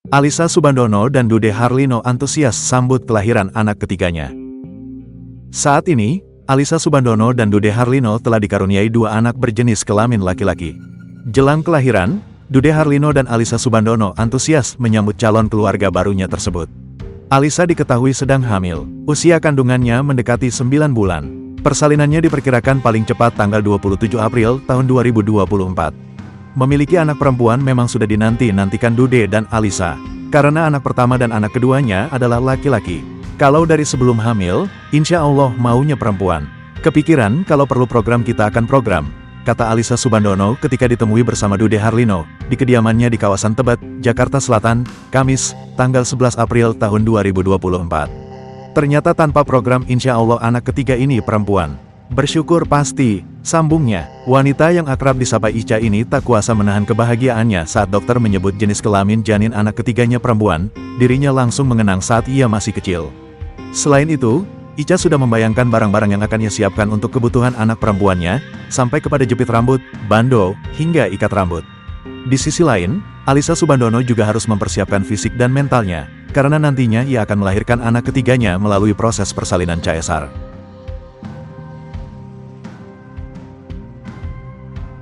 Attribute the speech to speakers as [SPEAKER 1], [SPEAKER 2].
[SPEAKER 1] Alyssa Soebandono dan Dude Harlino antusias sambut kelahiran anak ketiganya. Saat ini, Alyssa Soebandono dan Dude Harlino telah dikaruniai 2 anak berjenis kelamin laki-laki. Jelang kelahiran, Dude Harlino dan Alyssa Soebandono antusias menyambut calon keluarga barunya tersebut. Alyssa diketahui sedang hamil, usia kandungannya mendekati 9 bulan. Persalinannya diperkirakan paling cepat tanggal 27 April tahun 2024. Memiliki anak perempuan memang sudah dinanti-nantikan Dude dan Alyssa, karena anak pertama dan anak keduanya adalah laki-laki. Kalau dari sebelum hamil, insya Allah maunya perempuan. Kepikiran kalau perlu program kita akan program, kata Alyssa Soebandono ketika ditemui bersama Dude Harlino, di kediamannya di kawasan Tebet, Jakarta Selatan, Kamis, tanggal 11 April tahun 2024. Ternyata tanpa program insya Allah anak ketiga ini perempuan. Bersyukur pasti, sambungnya. Wanita yang akrab disapa Ica ini tak kuasa menahan kebahagiaannya saat dokter menyebut jenis kelamin janin anak ketiganya perempuan, dirinya langsung mengenang saat ia masih kecil. Selain itu, Ica sudah membayangkan barang-barang yang akan ia siapkan untuk kebutuhan anak perempuannya, sampai kepada jepit rambut, bando, hingga ikat rambut. Di sisi lain, Alyssa Soebandono juga harus mempersiapkan fisik dan mentalnya, karena nantinya ia akan melahirkan anak ketiganya melalui proses persalinan caesar.